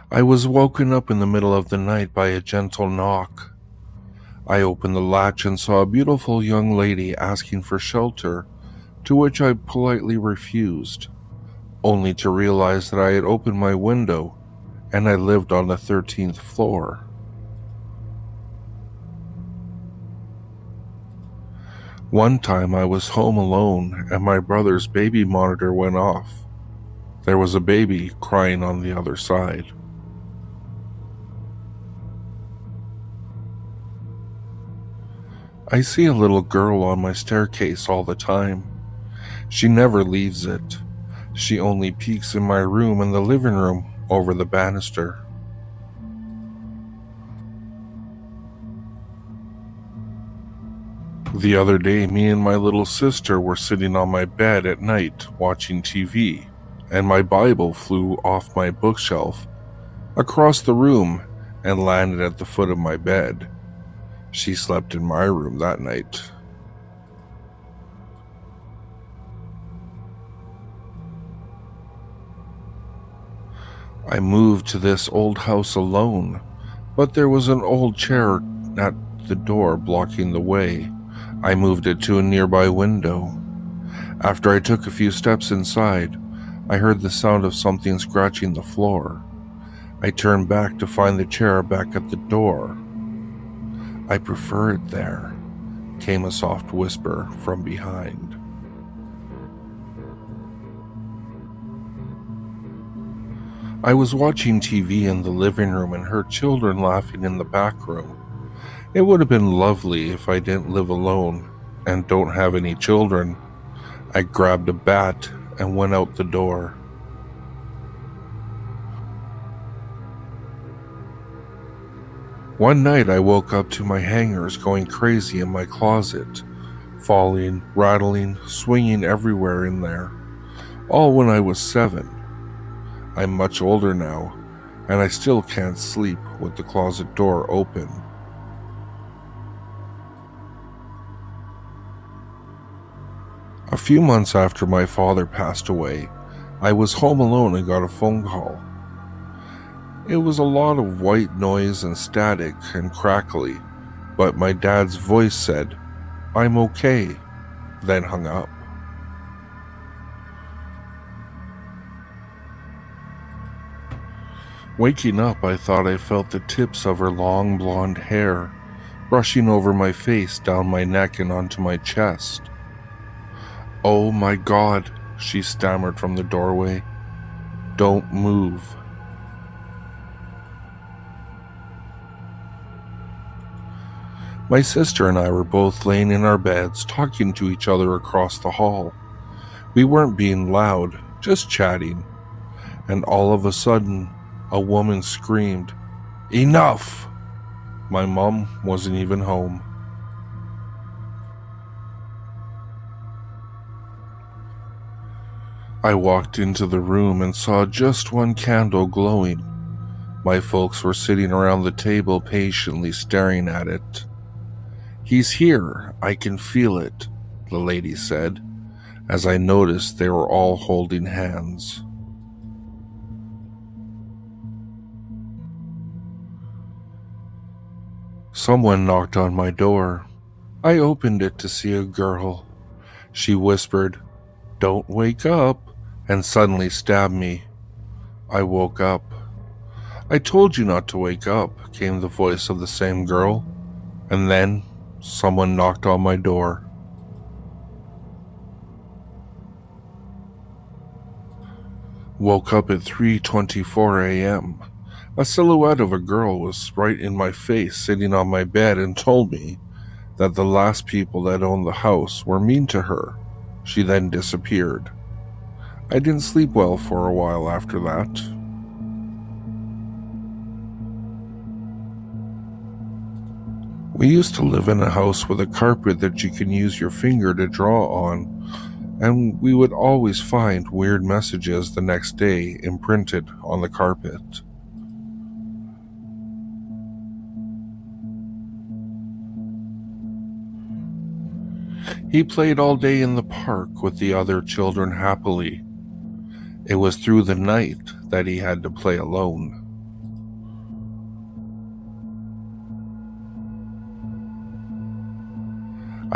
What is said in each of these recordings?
I was woken up in the middle of the night by a gentle knock. I opened the latch and saw a beautiful young lady asking for shelter, to which I politely refused, only to realize that I had opened my window and I lived on the 13th floor. One time I was home alone and my brother's baby monitor went off. There was a baby crying on the other side. I see a little girl on my staircase all the time. She never leaves it. She only peeks in my room and the living room over the banister. The other day, me and my little sister were sitting on my bed at night watching TV, and my Bible flew off my bookshelf across the room and landed at the foot of my bed. She slept in my room that night. I moved to this old house alone, but there was an old chair at the door blocking the way. I moved it to a nearby window. After I took a few steps inside, I heard the sound of something scratching the floor. I turned back to find the chair back at the door. "I prefer it there," came a soft whisper from behind. I was watching TV in the living room and heard children laughing in the back room. It would have been lovely if I didn't live alone and don't have any children. I grabbed a bat and went out the door. One night I woke up to my hangers going crazy in my closet, falling, rattling, swinging everywhere in there, all when I was 7. I'm much older now, and I still can't sleep with the closet door open. A few months after my father passed away, I was home alone and got a phone call. It was a lot of white noise and static and crackly, but my dad's voice said, "I'm okay," then hung up. Waking up, I thought I felt the tips of her long blonde hair brushing over my face, down my neck, and onto my chest. "Oh my God," she stammered from the doorway. "Don't move." My sister and I were both laying in our beds, talking to each other across the hall. We weren't being loud, just chatting, and all of a sudden, a woman screamed, "Enough!" My mom wasn't even home. I walked into the room and saw just one candle glowing. My folks were sitting around the table patiently staring at it. "He's here, I can feel it," the lady said, as I noticed they were all holding hands. Someone knocked on my door. I opened it to see a girl. She whispered, "Don't wake up," and suddenly stabbed me. I woke up. "I told you not to wake up," came the voice of the same girl, and then someone knocked on my door. Woke up at 3:24 a.m. A silhouette of a girl was right in my face, sitting on my bed, and told me that the last people that owned the house were mean to her. She then disappeared. I didn't sleep well for a while after that. We used to live in a house with a carpet that you can use your finger to draw on, and we would always find weird messages the next day imprinted on the carpet. He played all day in the park with the other children happily. It was through the night that he had to play alone.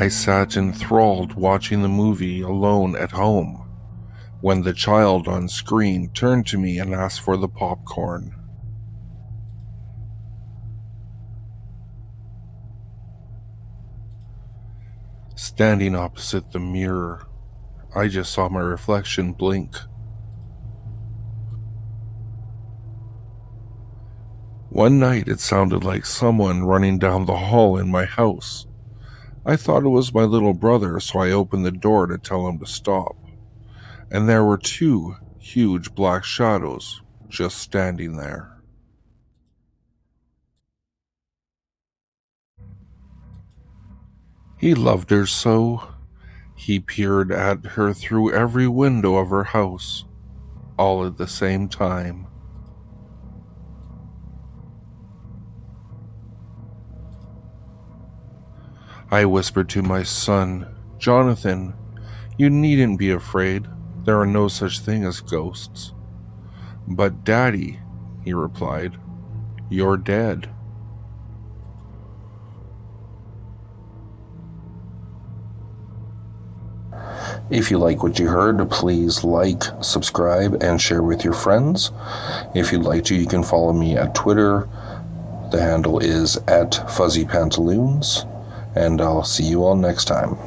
I sat enthralled watching the movie alone at home when the child on screen turned to me and asked for the popcorn. Standing opposite the mirror, I just saw my reflection blink. One night it sounded like someone running down the hall in my house. I thought it was my little brother, so I opened the door to tell him to stop. And there were two huge black shadows just standing there. He loved her so. He peered at her through every window of her house, all at the same time. I whispered to my son, "Jonathan, you needn't be afraid. There are no such thing as ghosts." "But Daddy," he replied, "you're dead." If you like what you heard, please like, subscribe, and share with your friends. If you'd like to, you can follow me at Twitter. The handle is @FuzzyPantaloons, and I'll see you all next time.